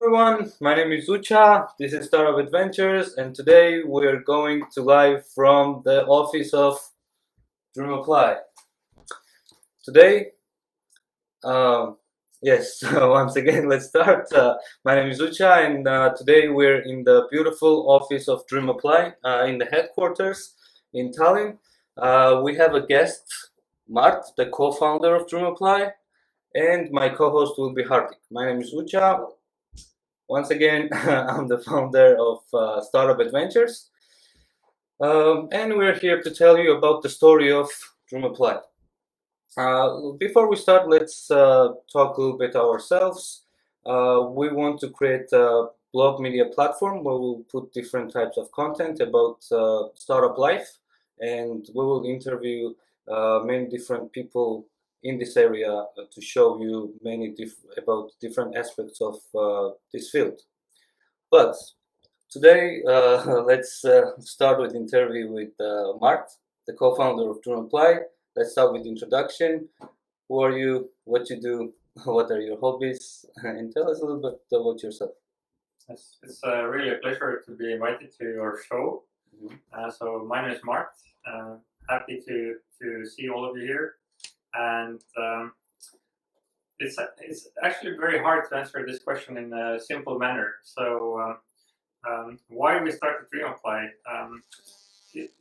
Everyone, my name is Ucha. This is Startup Adventures, and today we're going to live from the office of DreamApply. Today, yes, once again, let's start. My name is Ucha, and today we're in the beautiful office of DreamApply in the headquarters in Tallinn. We have a guest, Mart, the co-founder of DreamApply, and my co-host will be Hardik. My name is Ucha. Once again, I'm the founder of Startup Adventures, and we're here to tell you about the story of DreamApply. Before we start, let's talk a little bit ourselves. We want to create a blog media platform where we'll put different types of content about startup life, and we will interview many different people in this area to show you about different aspects of this field. But today, let's start with interview with Mart, the co-founder of DreamApply. Let's start with introduction. Who are you? What you do? What are your hobbies? And tell us a little bit about yourself. It's really a pleasure to be invited to your show. So my name is Mart. Happy to see all of you here. And it's actually very hard to answer this question in a simple manner. So why we started DreamApply?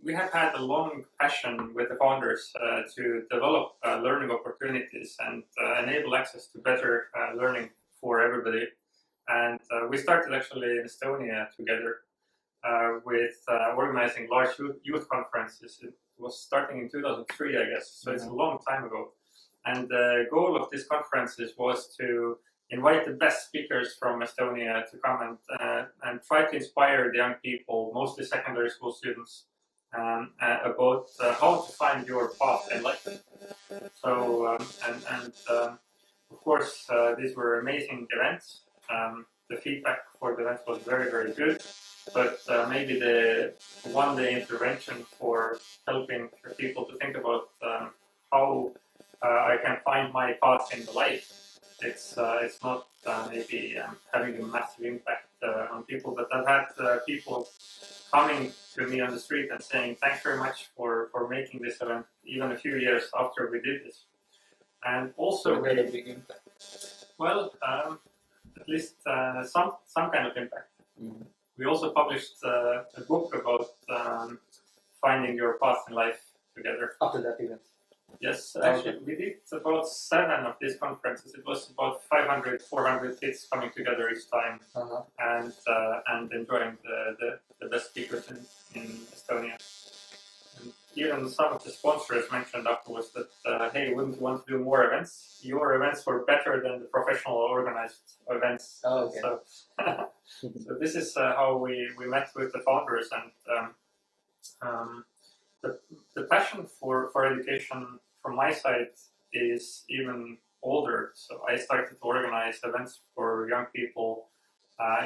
We have had a long passion with the founders to develop learning opportunities and enable access to better learning for everybody. And we started actually in Estonia together with organizing large youth conferences. It was starting in 2003, I guess, so it's a long time ago. And the goal of these conferences was to invite the best speakers from Estonia to come and try to inspire the young people, mostly secondary school students, about how to find your path in life. So, of course, these were amazing events. The feedback for the events was very, very good. But maybe the one-day intervention for helping people to think about how I can find my path in the life. It's not maybe having a massive impact on people, but I've had people coming to me on the street and saying thanks very much for making this event even a few years after we did this. And also we had a big impact. Well, at least some kind of impact. We also published a book about finding your path in life together. After that event. Yes, actually, we did about 7 of these conferences. It was about 500, 400 kids coming together each time and enjoying the best speakers in Estonia. And even some of the sponsors mentioned afterwards that, hey, wouldn't you want to do more events? Your events were better than the professional organized events. Oh, okay. So this is how we met with the founders, and the passion for education from my side is even older. So I started to organize events for young people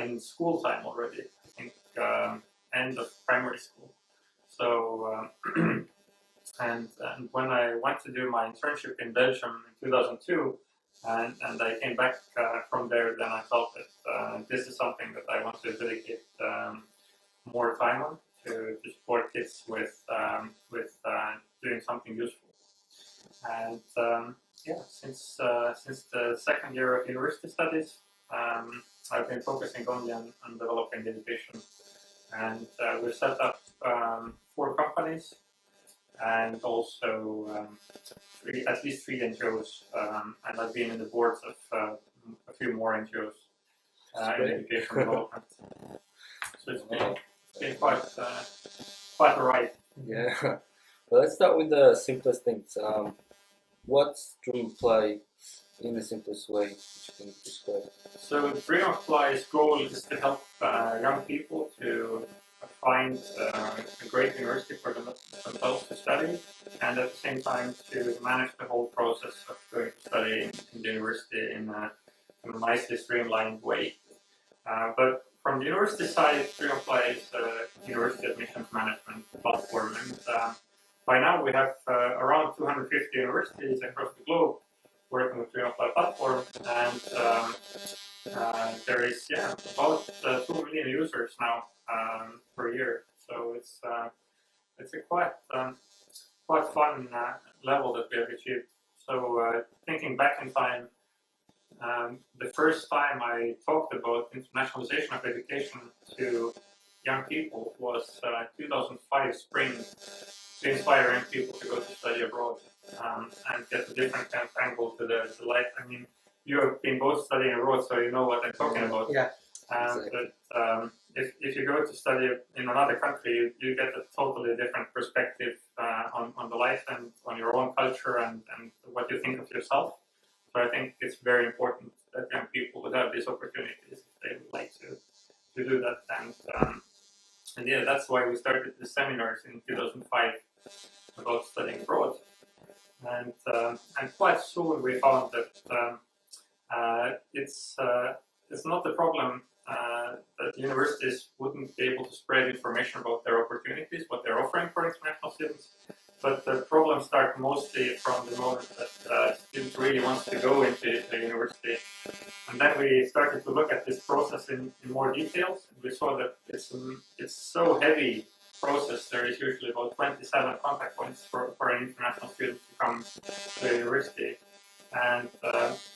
in school time already. I think end of primary school. So and when I went to do my internship in Belgium in 2002, and I came back from there, then I felt that this is something that I want to dedicate more time on to support kids with doing something useful. And since the second year of university studies, I've been focusing only on developing education, and we've set up 4 companies and also at least 3 NGOs, and I've been in the boards of a few more NGOs in education development. So it's been quite a ride. Yeah. Well, let's start with the simplest things. What's DreamApply in the simplest way which you can describe? So DreamApply's goal is to help young people to find a great university for themselves to study, and at the same time to manage the whole process of going to study in the university in a nicely streamlined way. But from the university side, DreamApply is a university admissions management platform, and by now we have around 250 universities across the globe working with DreamApply platform, and There is about 2 million users now per year, so it's a quite fun level that we have achieved. So thinking back in time, the first time I talked about internationalization of education to young people was 2005 spring, to inspire young people to go to study abroad and get a different kind of angle to the life. I mean, you have been both studying abroad, so you know what I'm talking about. Yeah. Exactly. But if you go to study in another country, you get a totally different perspective on the life and on your own culture and what you think of yourself. So I think it's very important that young people would have these opportunities if they would like to do that. And yeah, that's why we started the seminars in 2005 about studying abroad. And quite soon we found that it's not the problem that universities wouldn't be able to spread information about their opportunities, what they're offering for international students. But the problem starts mostly from the moment that students really want to go into the university. And then we started to look at this process in more details. We saw that it's so heavy process. There is usually about 27 contact points for an international student to come to the university. And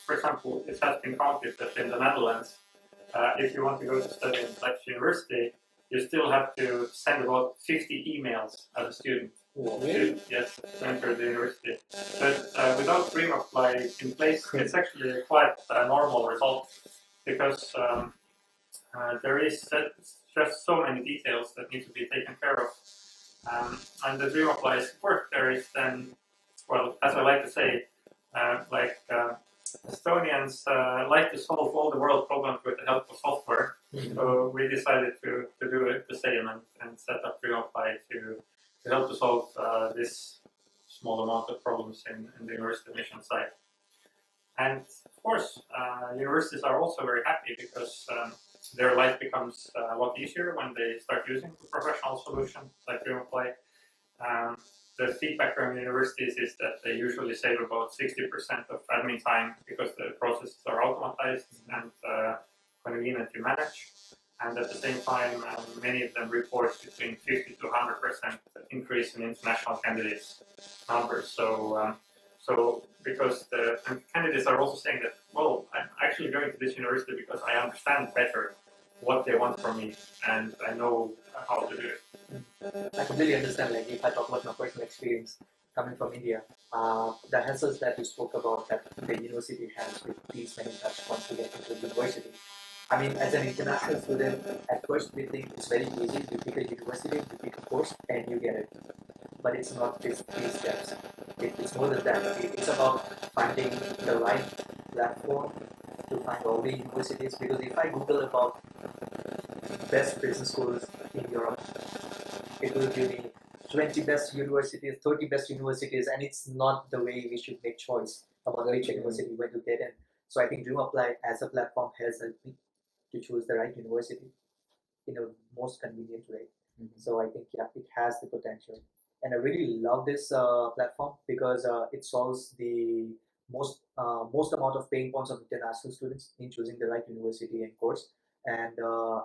for example, it has been counted that in the Netherlands, if you want to go to study in Dutch university, you still have to send about 50 emails as a student. Really? Yes, to enter the university. But without DreamApply in place, it's actually quite a normal result because there is just so many details that need to be taken care of. And the DreamApply's work there is then, well, as I like to say, Estonians like to solve all the world problems with the help of software. So we decided to do it the same and set up DreamApply to help to solve this small amount of problems in the university admission side. And of course, universities are also very happy because their life becomes a lot easier when they start using the professional solution like DreamApply. The feedback from universities is that they usually save about 60% of admin time because the processes are automatized and convenient to manage. And at the same time, many of them report between 50 to 100% increase in international candidates numbers. So because the candidates are also saying that, well, I'm actually going to this university because I understand better what they want from me and I know how to do it. I completely understand. Like, if I talk about my personal experience coming from India, the hassles that you spoke about that the university has with these many touch points to get into the university. I mean, as an international student, at first we think it's very easy. You pick a university, you pick a course, and you get it. But it's not these steps. It's more than that. It's about finding the right platform to find all the universities. Because if I Google about best business schools in Europe, it will give me 20 best universities, 30 best universities, and it's not the way we should make choice about which university when to get in. So I think DreamApply as a platform has helped me to choose the right university in a most convenient way. So I think it has the potential, and I really love this platform because it solves the most amount of pain points of international students in choosing the right university and course. And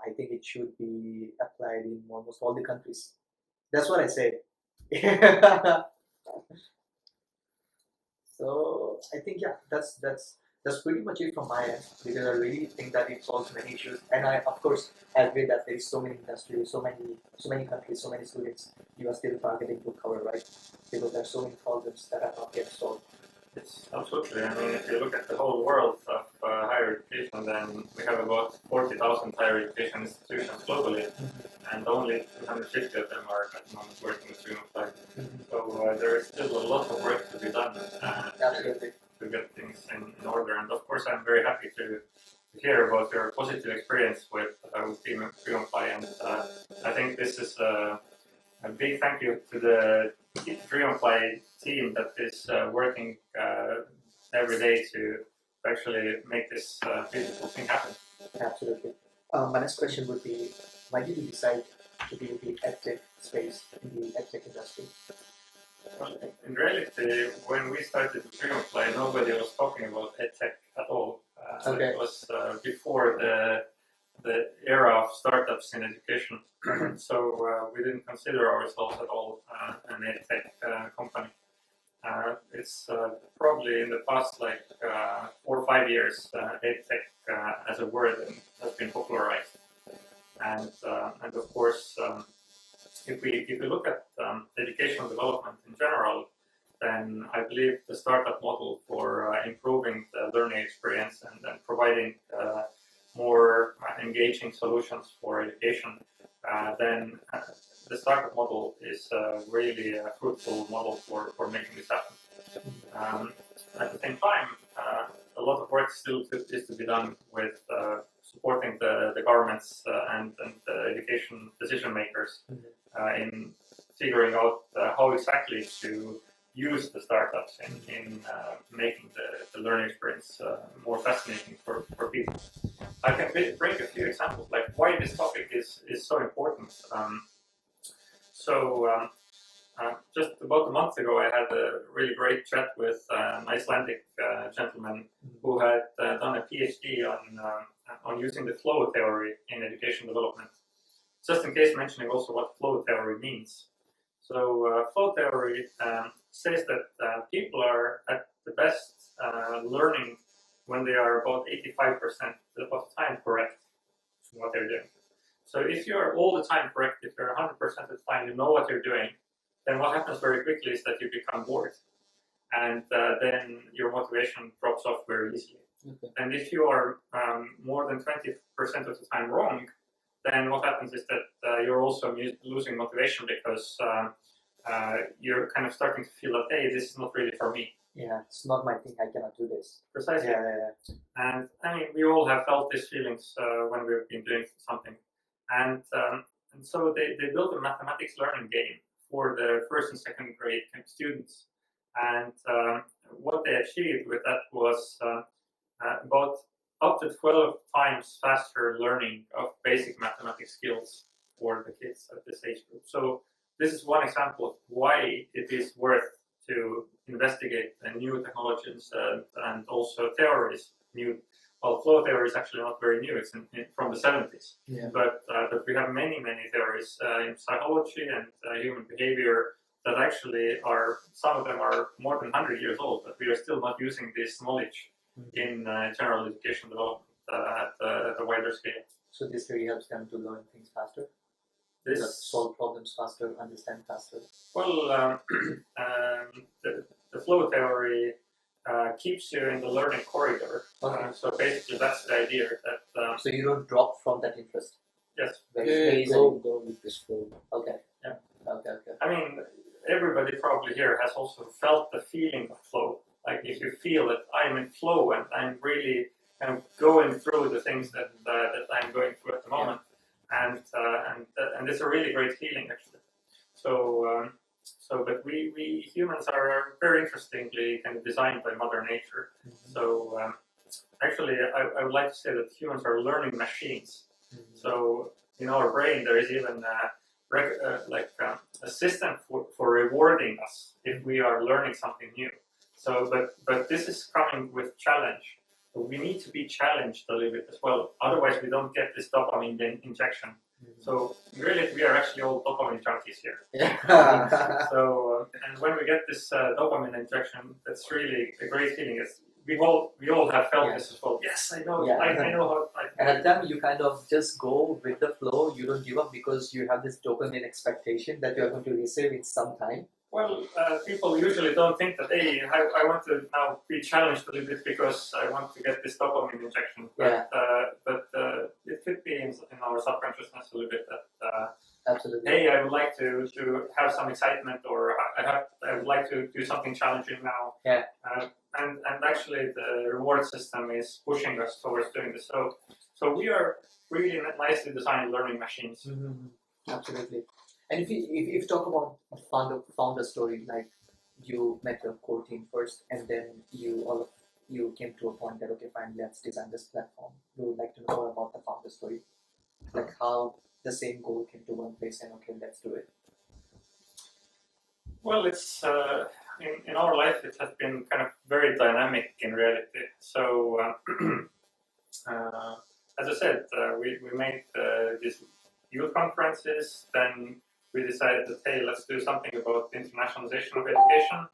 I think it should be applied in almost all the countries. That's what I say. So I think that's pretty much it from my end because I really think that it solves many issues, and I of course agree that there is so many industries, so many countries, so many students you are still targeting to cover, right? Because there are so many problems that are not yet solved. Yes, absolutely. I mean, if you look at the whole world of higher education, then we have about 40,000 higher education institutions globally, and only 250 of them are at the moment working with DreamApply. So there is still a lot of work to be done to get things in order. And of course, I'm very happy to hear about your positive experience with DreamApply. And I think this is a big thank you to the DreamApply team that is working every day to actually make this beautiful thing happen. Absolutely. My next question would be, why did you decide to be in the edtech space, in the edtech industry? Well, in reality, when we started DreamApply, nobody was talking about edtech at all. Okay. It was before the era of startups in education. So we didn't consider ourselves at all an edtech company. It's probably in the past 4 or 5 years, edtech as a word has been popularized. And of course, if we look at educational development in general, then I believe the startup model for improving the learning experience and providing more engaging solutions for education, then the startup model is really a fruitful model for making this happen. At the same time, a lot of work still is to be done with supporting the governments and the education decision makers in figuring out how exactly to use the startups in making the learning experience more fascinating for people. I can bring a few examples, like why this topic is so important. Just about a month ago, I had a really great chat with an Icelandic gentleman who had done a PhD on using the flow theory in education development. Just in case, mentioning also what flow theory means. So flow theory says that people are at the best learning when they are about 85% of the time correct in what they're doing. So if you're all the time correct, if you're 100% of the time you know what you're doing, then what happens very quickly is that you become bored. And then your motivation drops off very easily. Okay. And if you are more than 20% of the time wrong, then what happens is that you're also losing motivation because you're kind of starting to feel that, hey, this is not really for me. Yeah, it's not my thing. I cannot do this. Precisely. Yeah. And I mean, we all have felt these feelings when we've been doing something. And so they built a mathematics learning game for the first and second grade students. And what they achieved with that was about up to 12 times faster learning of basic mathematics skills for the kids at this age group. So this is one example of why it is worth to investigate new technologies and also theories. Well, flow theory is actually not very new; it's from the 70s. Yeah. But we have many theories in psychology and human behavior that actually are, some of them are more than 100 years old, but we are still not using this knowledge in general education development at a wider scale. So this really helps them to learn things faster? This solve problems faster, understand faster? Well, the flow theory keeps you in the learning corridor. Okay. So basically that's the idea that... so you don't drop from that interest? Yes. Very go with this flow. Okay. Yeah. Okay. I mean, everybody probably here has also felt the feeling of flow. Like if you feel that I'm in flow and I'm really kind of going through the things that I'm going through at the moment, and it's a really great feeling actually. But we humans are very interestingly kind of designed by Mother Nature. Mm-hmm. So actually, I would like to say that humans are learning machines. Mm-hmm. So in our brain, there is even a system for rewarding us if we are learning something new. So, but this is coming with challenge. So we need to be challenged a little bit as well. Otherwise, we don't get this dopamine injection. Mm-hmm. So really, we are actually all dopamine junkies here. Yeah. So, and when we get this dopamine injection, that's really a great feeling. We all have felt this as well. Yes, I know. Yeah. I know how. And at that time, you kind of just go with the flow. You don't give up because you have this dopamine expectation that you are going to receive in some time. Well, people usually don't think that, hey, I want to now be challenged a little bit because I want to get this dopamine injection. But it could be in our subconsciousness a little bit that, absolutely. Hey, I would like to have some excitement, or I would like to do something challenging now. Yeah. And actually, the reward system is pushing us towards doing this. So we are really nicely designed learning machines. Mm-hmm. Absolutely. And if you talk about a founder story, like you met your core team first, and then you came to a point that, okay, fine, let's design this platform. We would like to know more about the founder story, like how the same goal came to one place, and okay, let's do it. Well, it's in our life it has been kind of very dynamic in reality. So as I said, we made these youth conferences. Then we decided that, hey, let's do something about the internationalization of education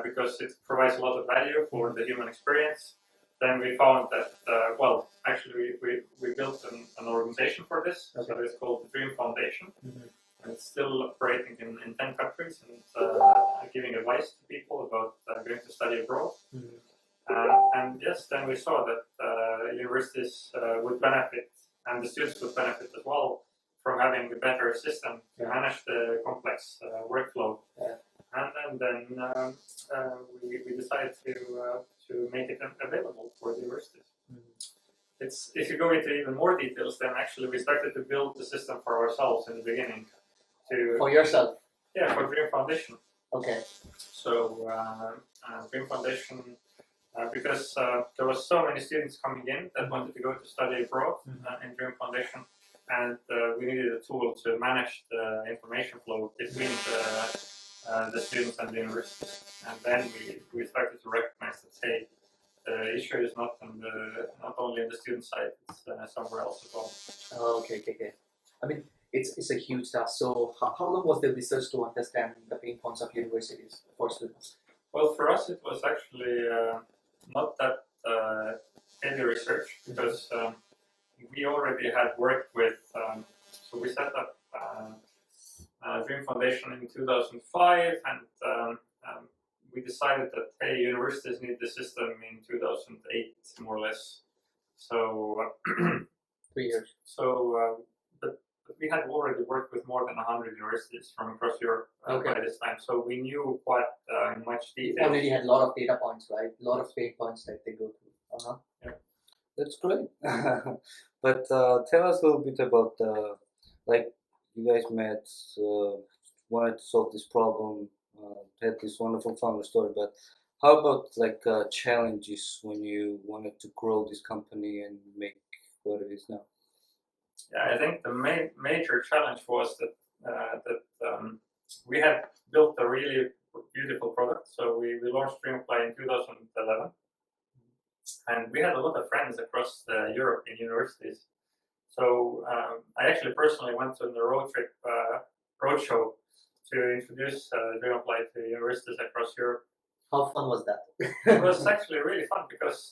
because it provides a lot of value for the human experience. Then we found that, well, actually, we built an organization for this. Okay. So it's called the Dream Foundation. Mm-hmm. And it's still operating in 10 countries and giving advice to people about going to study abroad. Mm-hmm. And yes, then we saw that universities would benefit, and the students would benefit as well, from having a better system to manage the complex workflow. Yeah. And then we decided to make it available for the universities. Mm-hmm. If you go into even more details, then actually we started to build the system for ourselves in the beginning. For yourself? Yeah, for Dream Foundation. Okay. So Dream Foundation, because there were so many students coming in that wanted to go to study abroad in Dream Foundation, and we needed a tool to manage the information flow between the students and the universities. And then we started to recognize that, hey, the issue is not only on the student side, it's somewhere else as well. Oh, okay. I mean, it's a huge task. So how long was the research to understand the pain points of universities for students? Well, for us, it was actually not that heavy research because we already had worked with, so we set up Dream Foundation in 2005, and we decided that, hey, universities need the system in 2008, more or less. So 3 years. So, but we had already worked with more than 100 universities from across Europe by this time, so we knew quite much detail. You already had a lot of data points, right? A lot of pain points that they go through. Yeah. That's great. But tell us a little bit about like you guys met, wanted to solve this problem, had this wonderful founder story. But how about like challenges when you wanted to grow this company and make what it is now? Yeah, I think the major challenge was that we had built a really beautiful product. So we launched DreamApply in 2011, and we had a lot of friends across Europe in universities. So I actually personally went on the roadshow to introduce DreamApply to universities across Europe. How fun was that? It was actually really fun because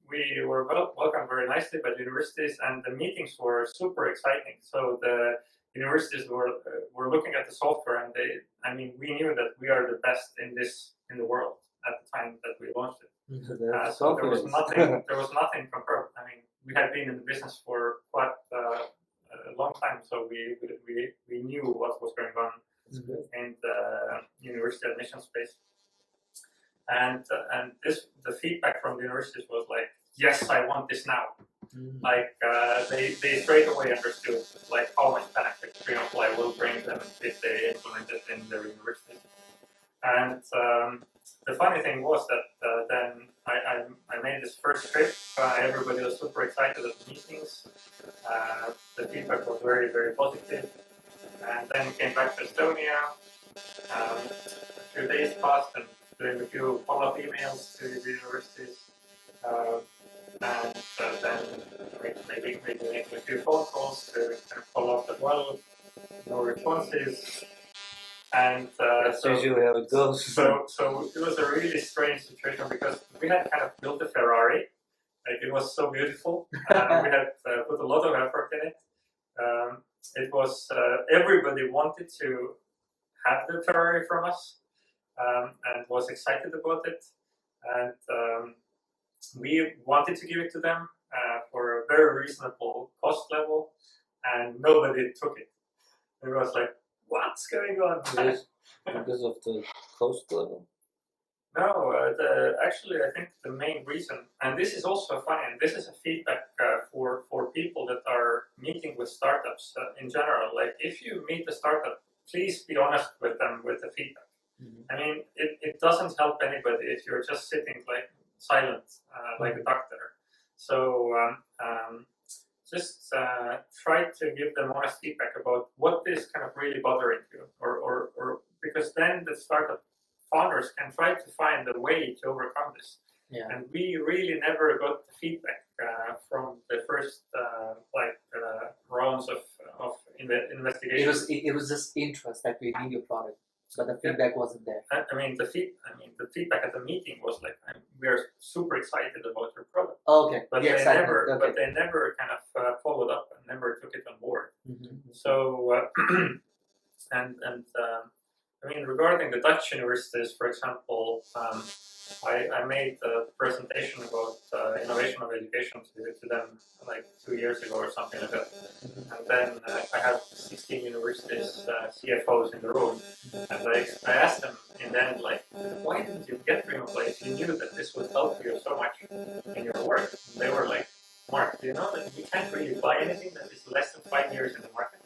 we were welcomed very nicely by the universities, and the meetings were super exciting. So the universities were looking at the software, and we knew that we are the best in the world at the time that we launched it. So there was nothing comparable. We had been in the business for quite a long time, so we knew what was going on in the university admission space. And the feedback from the universities was like, yes, I want this now. Like they straight away understood like how much benefit DreamApply will bring them if they implement it in their university. And the funny thing was that then I made this first trip. Everybody was super excited at the meetings. The feedback was very, very positive. And then came back to Estonia. A few days passed, and doing a few follow-up emails to the universities. And then maybe making a few phone calls to kind of follow up as well. No responses. And that's usually how it goes. So it was a really strange situation because we had kind of built a Ferrari. Like it was so beautiful. We had put a lot of effort in it. It was everybody wanted to have the Ferrari from us and was excited about it. And we wanted to give it to them for a very reasonable cost level, and nobody took it. It was like, what's going on? Because of the cost level? No, actually, I think the main reason, and this is also funny, and this is a feedback for people that are meeting with startups in general. Like, if you meet a startup, please be honest with them with the feedback. Mm-hmm. It doesn't help anybody if you're just sitting like silent, like a duck there. So just try to give them honest feedback about what is kind of really bothering you, or because then the startup founders can try to find a way to overcome this. Yeah. And we really never got the feedback from the first rounds of investigation. It was just interest that we need your product, but the feedback wasn't there. The feedback at the meeting was like, we're super excited about your product. Okay. But The they excitement, never, okay. but they never kind of followed up and never took it on board. Mm-hmm. So, regarding the Dutch universities, for example, I made a presentation about innovation of education to them like 2 years ago or something like that. And then I have 16 universities CFOs in the room, and I asked them in the end, like, why didn't you get DreamApply if you knew that this would help you so much in your work? And they were like, Mark, do you know that we can't really buy anything that is less than 5 years in the market?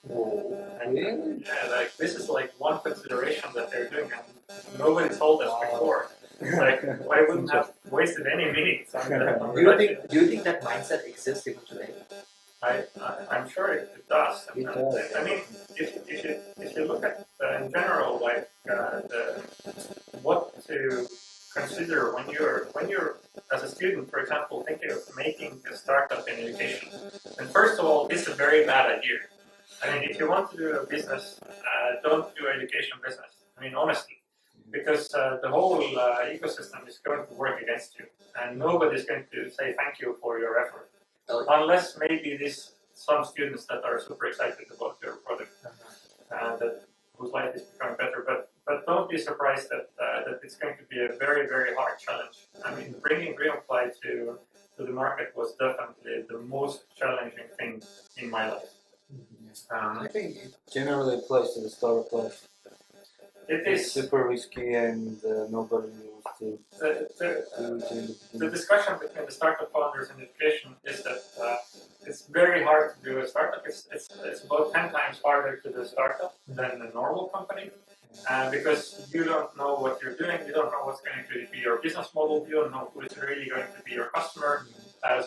Whoa. And, yeah, like this is like one consideration that they're doing, and nobody told us before. Like, I wouldn't have wasted any minutes on Do you think that mindset exists even today? I'm sure it does. I mean, if you look at in general, like what to consider when you're as a student, for example, thinking of making a startup in education. And first of all, it's a very bad idea. I mean, if you want to do a business, don't do education business. I mean, honestly, because the whole ecosystem is going to work against you, and nobody's going to say thank you for your effort, unless maybe some students that are super excited about your product, whose life is becoming better. But don't be surprised that it's going to be a very, very hard challenge. I mean, bringing DreamApply to the market was definitely the most challenging thing in my life. I think it generally applies to the startup life. It is super risky, and nobody wants to. The discussion between the startup founders and education is that it's very hard to do a startup. It's about 10 times harder to do a startup than a normal company, because you don't know what you're doing. You don't know what's going to be your business model. You don't know who is really going to be your customer.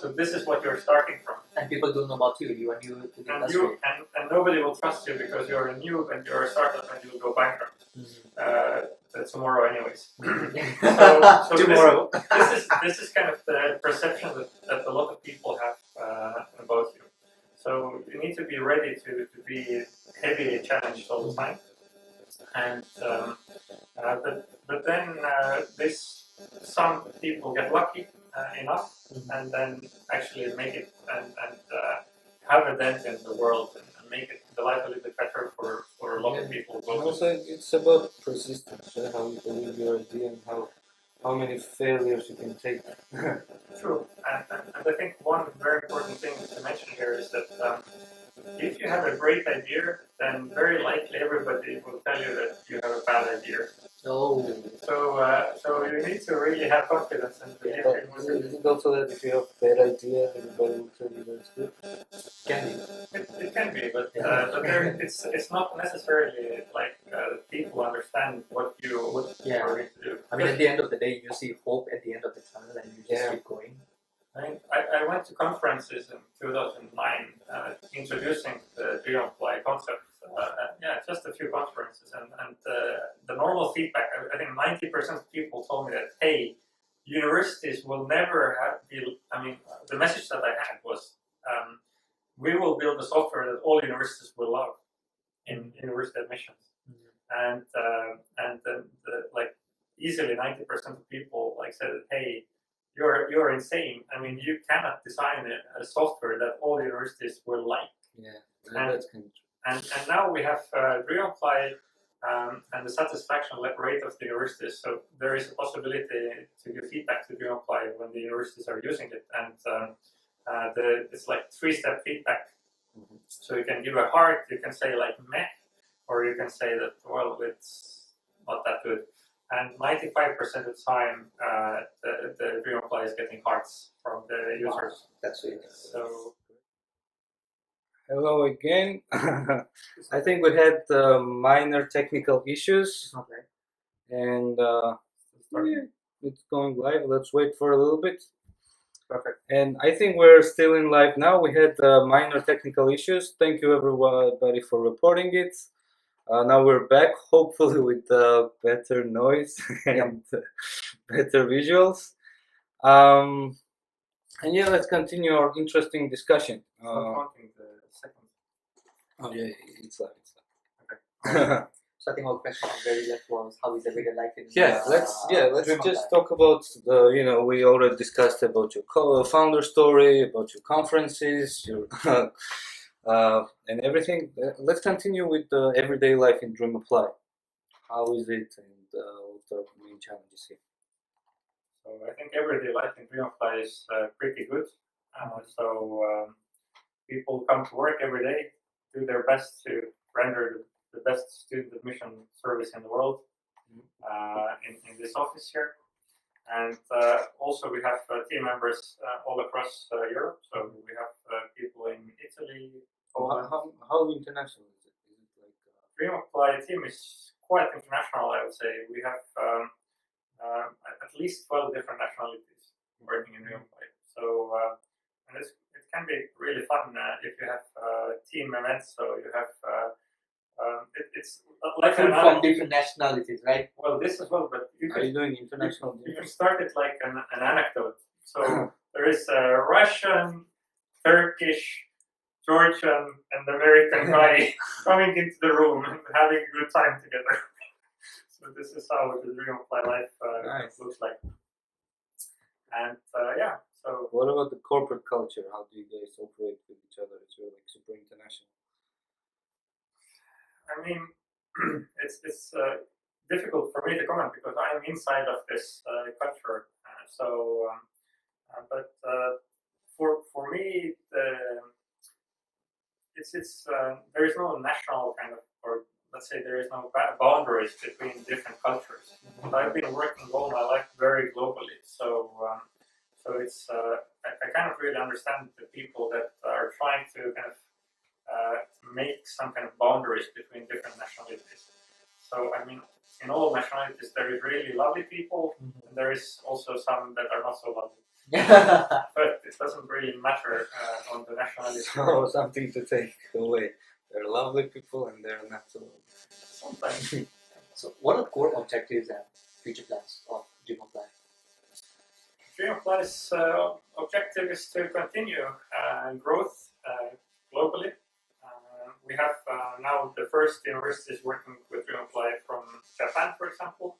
So this is what you're starting from. And people don't know about you. You are new to the industry. And nobody will trust you because you're a noob and you're a startup and you'll go bankrupt. Tomorrow, anyways. so Tomorrow. This is kind of the perception that a lot of people have about you. So you need to be ready to be heavily challenged all the time. And but then some people get lucky enough and then actually make it and have a dent in the world and make it the life a little bit better for a lot of people. And also, it's about persistence, how you believe your idea and how many failures you can take. True, and I think one very important thing to mention here is that if you have a great idea, then very likely everybody will tell you that you have a bad idea. Oh. So you need to really have confidence and believe in what you're doing. Is it also that if you have a bad idea, everybody will tell you that it's good? Can be. It can be, but it's not necessarily like people understand what you are going to do. I mean, at the end of the day, you see hope at the end of the tunnel, and you just keep going. I went to conferences in 2009 introducing the DreamApply concept. Just a few conferences, and the normal feedback, I think 90% of people told me that, hey, universities will never the message that I had was, we will build a software that all universities will love in university admissions. And then easily 90% of people said, hey, you're insane. I mean, you cannot design a software that all universities will like. Yeah, that's kind of true. And now we have DreamApply and the satisfaction rate of the universities. So there is a possibility to give feedback to DreamApply when the universities are using it. And it's like 3-step feedback. Mm-hmm. So you can give a heart, you can say like meh, or you can say that, well, it's not that good. And 95% of the time, the DreamApply is getting hearts from the users. Wow. That's really nice. So. Hello again. I think we had minor technical issues. Okay. And it's going live. Let's wait for a little bit. Perfect. And I think we're still in live now. We had minor technical issues. Thank you everybody for reporting it. Now we're back, hopefully with better noise and better visuals. And yeah, let's continue our interesting discussion. Not counting the second. Oh yeah, it's like. Okay. So I think our question on very left was how is everyday life in let's DreamApply? just talk about the we already discussed about your founder story, about your conferences, your and everything. Let's continue with the everyday life in DreamApply. How is it, and what are the main challenges here? So I think everyday life in DreamApply is pretty good. People come to work every day, do their best to render the best student admission service in the world in this office here. And also we have team members all across Europe. So we have people in Italy, Poland. How international is it? Is it like DreamApply team is quite international, I would say. We have at least 12 different nationalities working in DreamApply. So and it can be really fun if you have team events. So you have it's like From different nationalities, right? well, this as well, but are you doing international? you can start it like an anecdote. So there is a Russian, Turkish, Georgian, and American guy coming into the room and having a good time together. So this is how the DreamApply life Nice. looks like. And so What about the corporate culture? How do you guys operate with each other? It's really like super international. I mean, it's difficult for me to comment because I'm inside of this culture. But for me, there is no national kind of, or let's say there is no boundaries between different cultures. But I've been working all my life very globally, so it's I kind of really understand the people that are trying to kind of make some kind of boundaries between different nationalities. So I mean, in all nationalities there is really lovely people, and there is also some that are not so lovely. But it doesn't really matter on the nationality. So something to take away. They're lovely people and they're not so lovely. Sometimes. So what are core objectives and future plans of DreamApply? DreamApply's objective is to continue growth globally. We have now the first universities working with DreamApply from Japan, for example,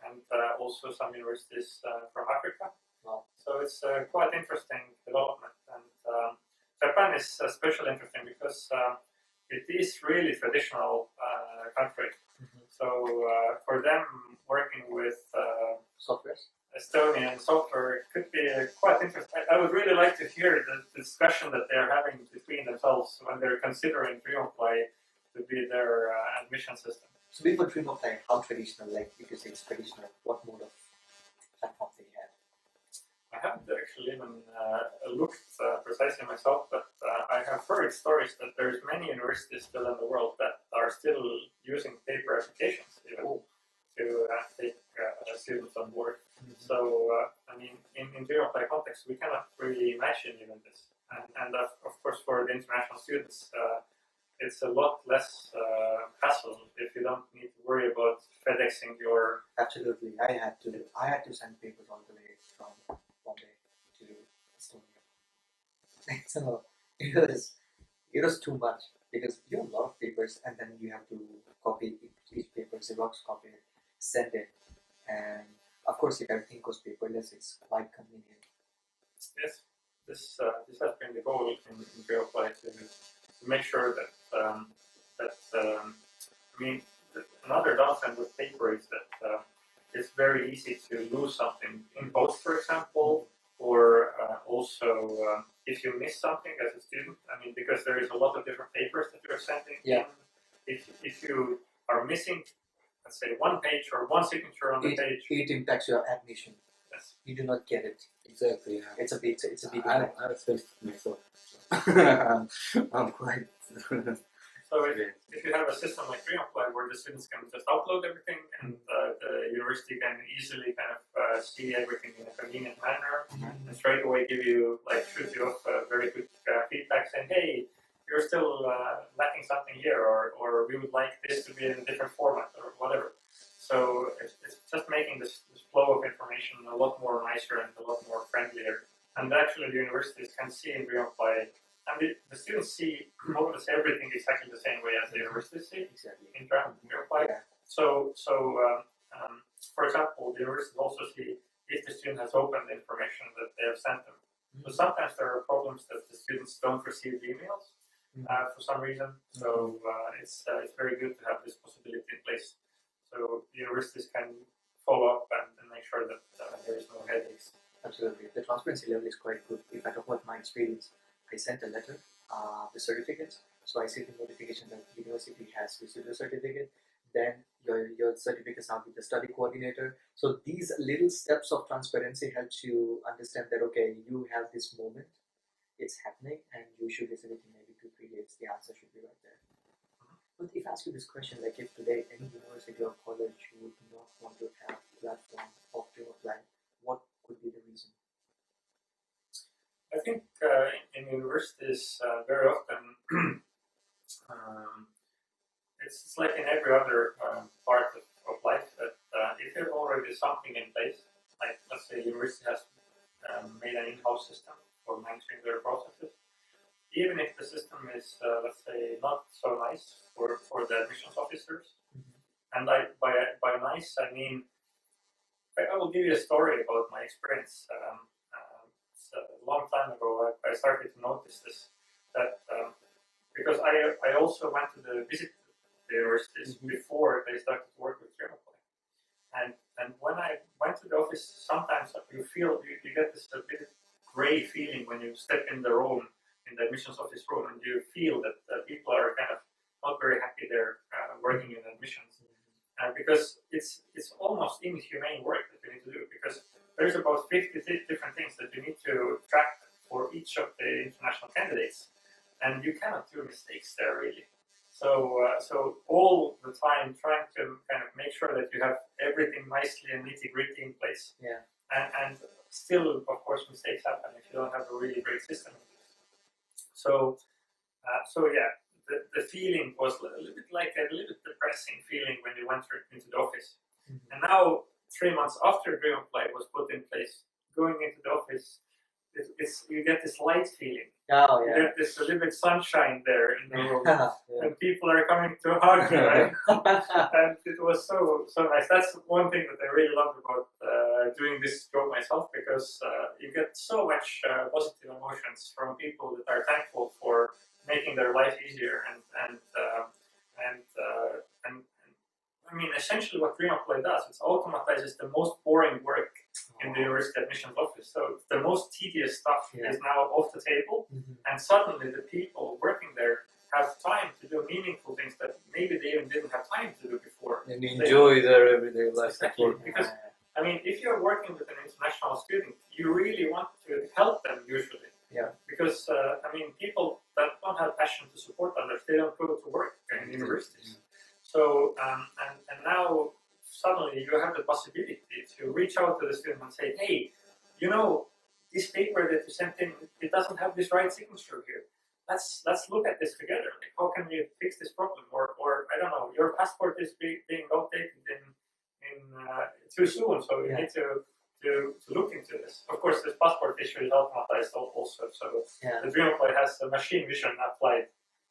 and also some universities from Africa. Wow. So it's quite interesting development. And Japan is especially interesting because it is really traditional country. So for them, working with Softwares? Estonian software could be quite interesting. I would really like to hear the discussion that they're having between themselves when they're considering DreamApply to be their admission system. So before DreamApply, how traditional, like if you say it's traditional, what mode of platform they had? I haven't actually even looked precisely myself, but I have heard stories that there's many universities still in the world that are still using paper applications even to take students on board. So, I mean, in DreamApply context, we cannot really imagine even this. And of course, for the international students, it's a lot less hassle if you don't need to worry about FedExing your. Absolutely, I had to send papers all the way from Bombay to Estonia. So it was too much because you have a lot of papers and then you have to copy each paper, Xerox copy it, send it, and of course, if everything goes paperless, it's quite convenient. Yes, this has been the goal in DreamApply to make sure that I mean, another downside with paper is that it's very easy to lose something in post, for example, or also if you miss something as a student. I mean, because there is a lot of different papers that you're sending. Yeah. If you are missing, let's say, one page or one signature on the page, it impacts your admission. yes. You do not get it. Exactly. Yeah. It's a big impact. I faced it myself. I'm quite. So if you have a system like DreamApply where the students can just upload everything and the university can easily kind of see everything in a convenient manner and straight away shoot you off very good feedback saying, hey, you're still lacking something here, or we would like this to be in a different format or whatever. So it's just making this flow of information a lot more nicer and a lot more friendlier. And actually, the universities can see in DreamApply, and the students see more or less everything exactly the same way as the universities see in DreamApply. Yeah. So for example, the universities also see if the student has opened the information that they have sent them. So sometimes there are problems that the students don't receive the emails for some reason. So it's very good to have this possibility in place. So universities can follow up and make sure that there is no headaches. Absolutely. The transparency level is quite good. If I talk about my experience, I sent a letter with certificates. So I see the notification that the university has received a certificate. Then your certificates are with the study coordinator. So these little steps of transparency helps you understand that, okay, you have this moment, it's happening, and you should receive it in maybe 2-3 days. The answer should be right there. But if I ask you this question, like if today any university or college would not want to have a platform of DreamApply, what could be the reason? I think in universities very often it's like in every other part of life that if there's already something in place, like let's say the university has made an in-house system for managing their processes, even if the system is let's say not so nice for the admissions officers, and by nice I mean I will give you a story about my experience. A long time ago, I started to notice this, that because I also went to visit the universities before they started to work with DreamApply. And when I went to the office, sometimes you feel, you get this a bit gray feeling when you step in the room, in the admissions office room, and you feel that people are kind of not very happy there working in admissions. Because it's almost inhumane work that you need to do, because there's about 50 different things that you need to track for each of the international candidates, and you cannot do mistakes there really. So all the time trying to kind of make sure that you have everything nicely and nitty-gritty in place. Yeah. And still, of course, mistakes happen if you don't have a really great system. So yeah, the feeling was a little bit depressing feeling when you went into the office. And now, 3 months after DreamApply was put in place, going into the office, you get this light feeling. Oh, yeah. You get this a little bit sunshine there in the room, Yeah. and people are coming to hug you, right? And it was so nice. That's one thing that I really love about doing this job myself, because you get so much positive emotions from people that are thankful for making their life easier, and I mean, essentially what DreamApply does, it automatizes the most boring work in the university admissions office. So the most tedious stuff is now off the table, and suddenly the people working there have time to do meaningful things that maybe they even didn't have time to do before. And enjoy their everyday life. Exactly, because I mean, if you're working with an international student, you really want to help them usually. Yeah. Because I mean, people that don't have passion to support others, they don't go to work in universities. So and now suddenly you have the possibility to reach out to the student and say, hey, you know, this paper that you sent in, it doesn't have this right signature here. Let's look at this together. Like, how can we fix this problem? Or I don't know, your passport is being outdated in too soon, so you need to look into this. Of course, this passport issue is automatized also. So the DreamApply has a machine vision applied.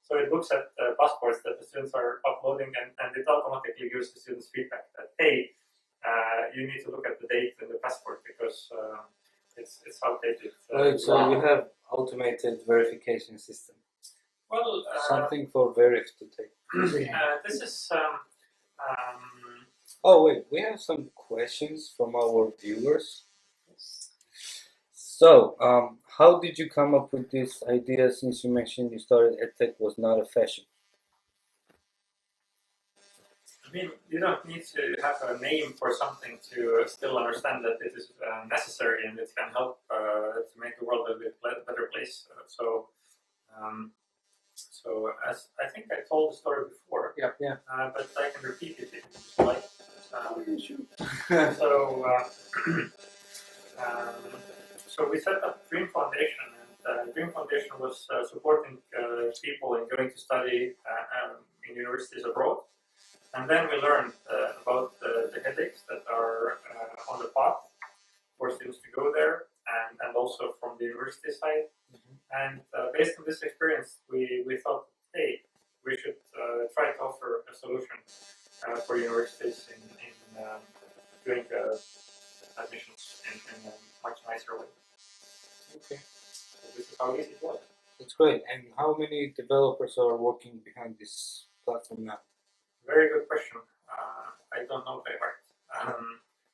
So it looks at passports that the students are uploading, and it automatically gives the students feedback that, hey, you need to look at the date in the passport because it's outdated. Right, so you have automated verification system. Well, something for Verif to take. this is Oh wait, we have some questions from our viewers. So, how did you come up with this idea, since you mentioned you started EdTech was not a fashion? I mean, you don't need to have a name for something to still understand that it is necessary and it can help to make the world a bit better place. So as I think I told the story before, but I can repeat it if you like. So we set up Dream Foundation, and Dream Foundation was supporting people in going to study in universities abroad. And then we learned about the headaches that are on the path for students to go there, and also from the university side. And based on this experience, we thought, hey, we should try to offer a solution for universities in doing admissions in a much nicer way. Okay, So this is how easy it was. that's great. And how many developers are working behind this platform now? Very good question. I don't know by heart.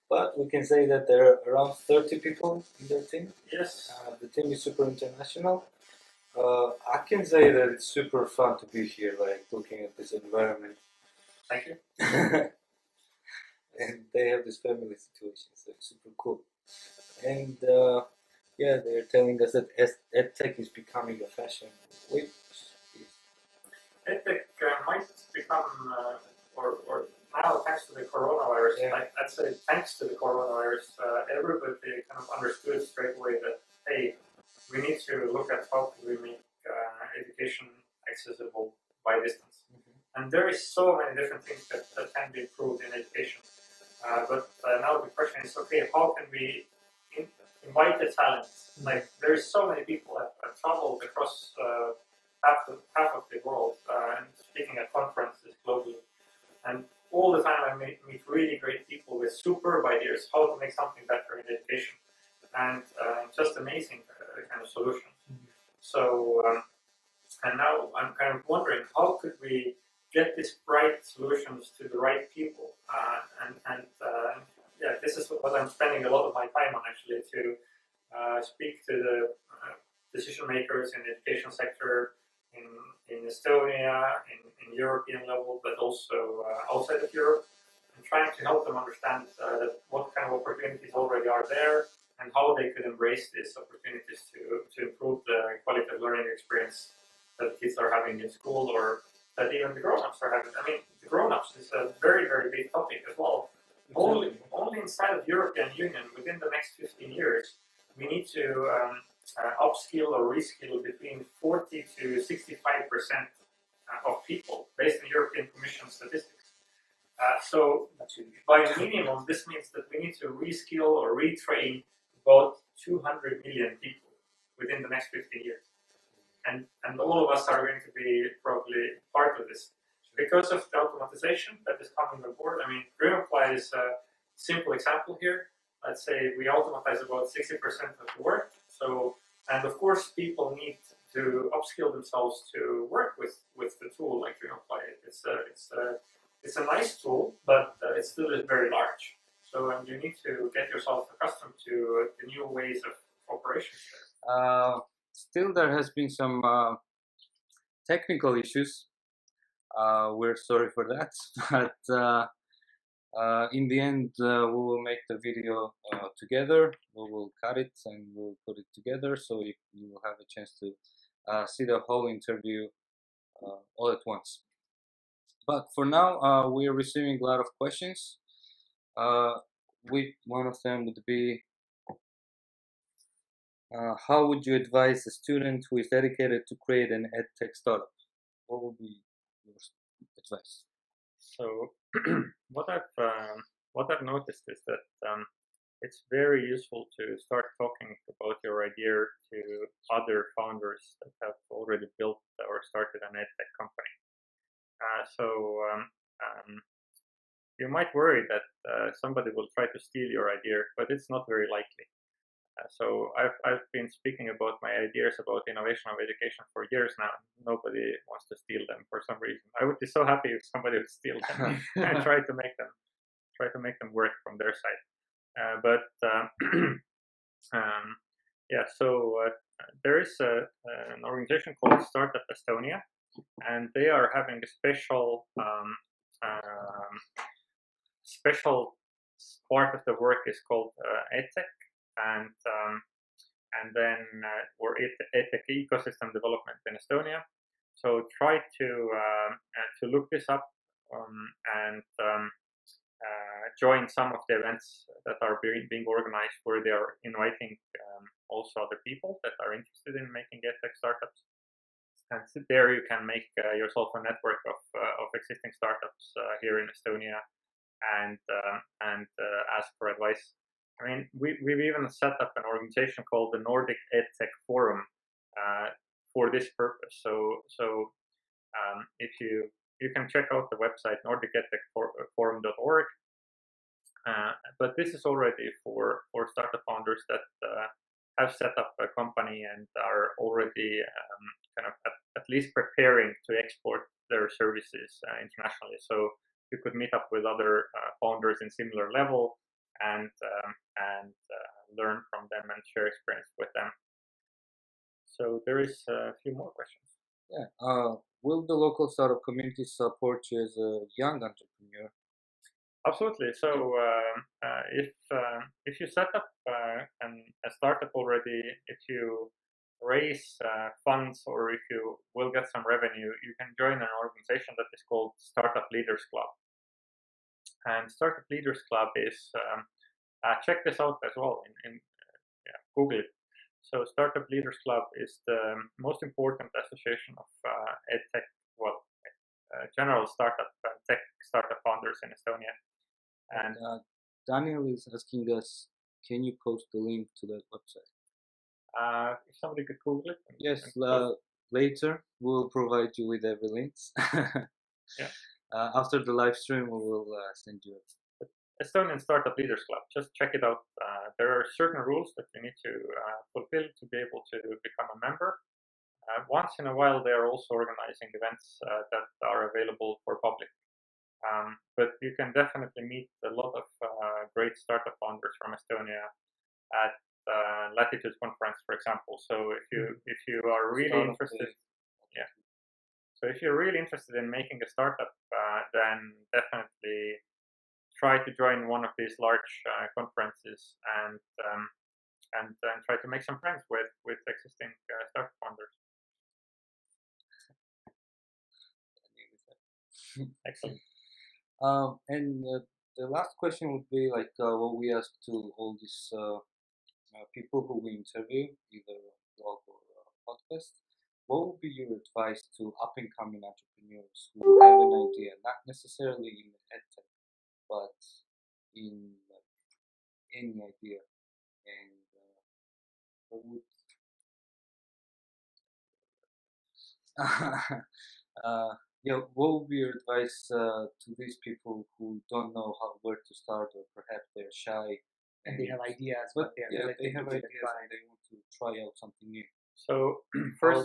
But we can say that there are around 30 people in their team. Yes. The team is super international. I can say that it's super fun to be here, like looking at this environment. Thank you. And they have this family situation, so it's super cool. And yeah, they're telling us that EdTech is becoming a fashion, which is EdTech might become, or now thanks to the coronavirus, Yeah. I'd say thanks to the coronavirus, everybody kind of understood straight away that, hey, we need to look at how can we make education accessible by distance. And there is so many different things that can be improved in education. But now the question is, okay, how can we invite the talents? Like, there's so many people that have traveled across half of the world and speaking at conferences globally. And all the time I meet really great people with superb ideas how to make something better in education. And just amazing kind of solutions. So, and now I'm kind of wondering, how could we get these right solutions to the right people? Yeah, this is what I'm spending a lot of my time on, actually, to speak to the decision makers in the education sector in Estonia, in European level, but also outside of Europe, and trying to help them understand that what kind of opportunities already are there and how they could embrace these opportunities to improve the quality of learning experience that kids are having in school, or that even the grown-ups are having. I mean, the grown-ups is a very, very big topic as well. Only inside of European Union, within the next 15 years, we need to upskill or reskill between 40 to 65% of people, based on European Commission statistics. So by minimum, this means that we need to reskill or retrain about 200 million people within the next 15 years. And all of us are going to be probably part of this. Because of the automatization that is coming on board, I mean, DreamApply is a simple example here. Let's say we automatize about 60% of the work. So, and of course, people need to upskill themselves to work with the tool like DreamApply. It's a nice tool, but it still is very large. So, and you need to get yourself accustomed to the new ways of operation there. Still, there has been some technical issues. We're sorry for that, but in the end, we will make the video together. We will cut it and we'll put it together, so you will have a chance to see the whole interview all at once. But for now, we are receiving a lot of questions. One of them would be, how would you advise a student who is dedicated to create an edtech startup? What would be your advice? So what I've noticed is that it's very useful to start talking about your idea to other founders that have already built or started an edtech company. You might worry that somebody will try to steal your idea, but it's not very likely. So I've been speaking about my ideas about innovation of education for years now. Nobody wants to steal them for some reason. I would be so happy if somebody would steal them and try to make them work from their side. There is an organization called Startup Estonia, and they are having a special part of the work is called edtech, and then or edtech ecosystem development in Estonia. So try to look this up and join some of the events that are being organized, where they are inviting also other people that are interested in making edtech startups. And there you can make yourself a network of existing startups here in Estonia and ask for advice. I mean, we've even set up an organization called the Nordic EdTech Forum for this purpose. So if you can check out the website nordicedtechforum.org. But this is already for startup founders that have set up a company and are already kind of at least preparing to export their services internationally. So you could meet up with other founders in similar level and learn from them and share experience with them. So there is a few more questions. Yeah. Will the local startup community support you as a young entrepreneur? Absolutely. So if you set up a startup already, if you raise funds or if you will get some revenue, you can join an organization that is called Startup Leaders Club. And Startup Leaders Club is check this out as well in Google it. So Startup Leaders Club is the most important association of edtech, general startup tech startup founders in Estonia. And Daniel is asking us, can you post the link to that website? If somebody could Google it. Yes, later we'll provide you with every links. Yeah. After the live stream, we will send you it. Estonian Startup Leaders Club. Just check it out. There are certain rules that you need to fulfill to be able to become a member. Once in a while, they are also organizing events that are available for public. But you can definitely meet a lot of great startup founders from Estonia at Latitude Conference, for example. So if you are really interested, so if you're really interested in making a startup, then definitely try to join one of these large conferences and try to make some friends with existing startup founders. Excellent. And the last question would be like what we ask to all these people who we interview, either blog or podcast. What would be your advice to up-and-coming entrepreneurs who have an idea, not necessarily in edtech, but in any idea, and what would what would be your advice to these people who don't know where to start, or perhaps they're shy and they have ideas, but they have ideas and they want to try out something new. So how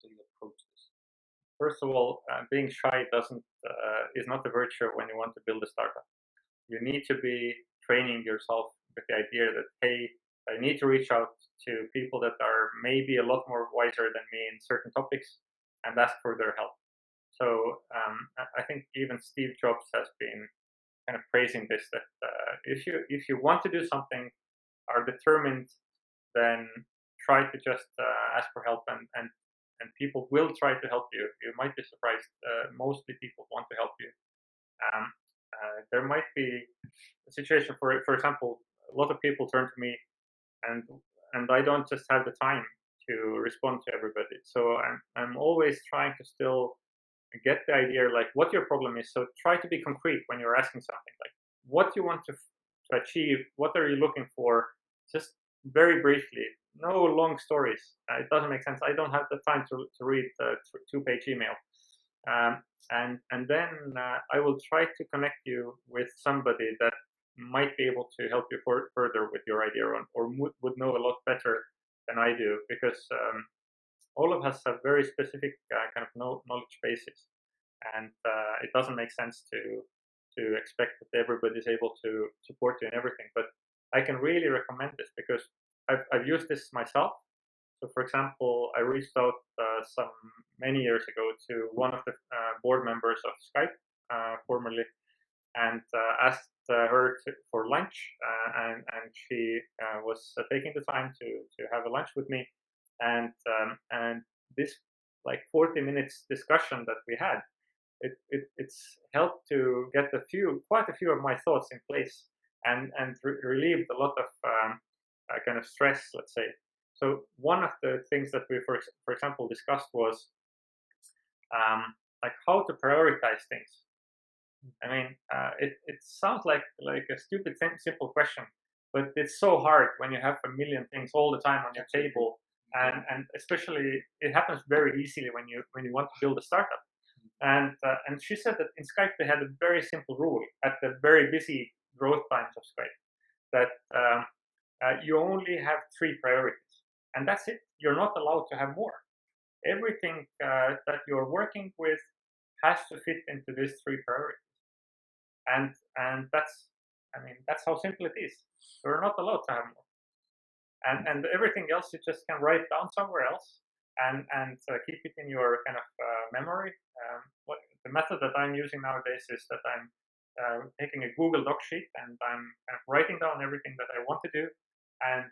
do you approach this? First of all, being shy is not a virtue when you want to build a startup. You need to be training yourself with the idea that, hey, I need to reach out to people that are maybe a lot more wiser than me in certain topics and ask for their help. So I think even Steve Jobs has been kind of praising this, that if you want to do something, are determined, then try to just ask for help, and people will try to help you. You might be surprised. Mostly people want to help you. There might be a situation, for example, a lot of people turn to me, and I don't just have the time to respond to everybody. So I'm always trying to still get the idea, like what your problem is. So try to be concrete when you're asking something, like what you want to achieve, what are you looking for, just very briefly, no long stories. It doesn't make sense. I don't have the time to read a 2-page email. And then I will try to connect you with somebody that might be able to help you further with your idea, or would know a lot better than I do, because all of us have very specific kind of knowledge bases, and it doesn't make sense to expect that everybody is able to support you in everything. But I can really recommend this because I've used this myself. So, for example, I reached out many years ago to one of the board members of Skype, formerly, and asked her for lunch, and she was taking the time to have a lunch with me, and this like 40 minutes discussion that we had, it's helped to get quite a few of my thoughts in place, and relieved a lot of kind of stress, let's say. So one of the things that we, for example, discussed was like how to prioritize things. I mean, it sounds like a stupid, simple question, but it's so hard when you have a million things all the time on your table, and especially it happens very easily when you want to build a startup. And she said that in Skype they had a very simple rule at the very busy growth times of Skype that you only have 3 priorities, and that's it. You're not allowed to have more. Everything that you're working with has to fit into these 3 priorities, and that's how simple it is. You're not allowed to have more, and everything else you just can write down somewhere else and keep it in your kind of memory. What the method that I'm using nowadays is that I'm taking a Google Doc sheet and I'm kind of writing down everything that I want to do, and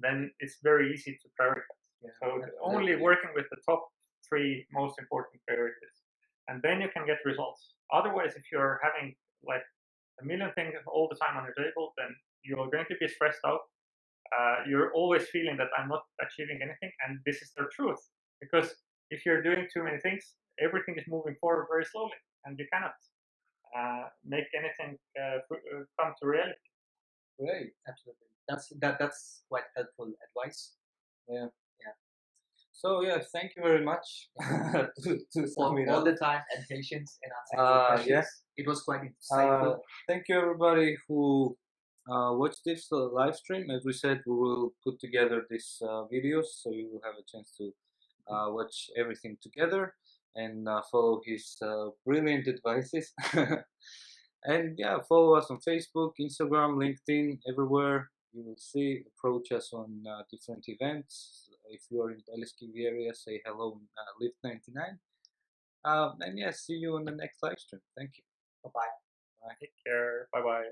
then it's very easy to prioritize. So only working with the top 3 most important priorities, and then you can get results. Otherwise, if you're having like a million things all the time on your table, then you're going to be stressed out. You're always feeling that I'm not achieving anything, and this is the truth. Because if you're doing too many things, everything is moving forward very slowly, and you cannot make anything come to reality. Right, absolutely. That's quite helpful advice. Yeah. Yeah. So yeah, thank you very much to sum it All up. the time and patience in answering your questions. Yeah. It was quite insightful. Thank you everybody who watched this live stream. As we said, we will put together these videos, so you will have a chance to watch everything together and follow his brilliant advices. And yeah, follow us on Facebook, Instagram, LinkedIn, everywhere. You will see. Approach us on different events. If you are in the Teleskivy area, say hello in Lift 99. And yeah, see you on the next live stream. Thank you. Bye-bye. Take care. Bye bye.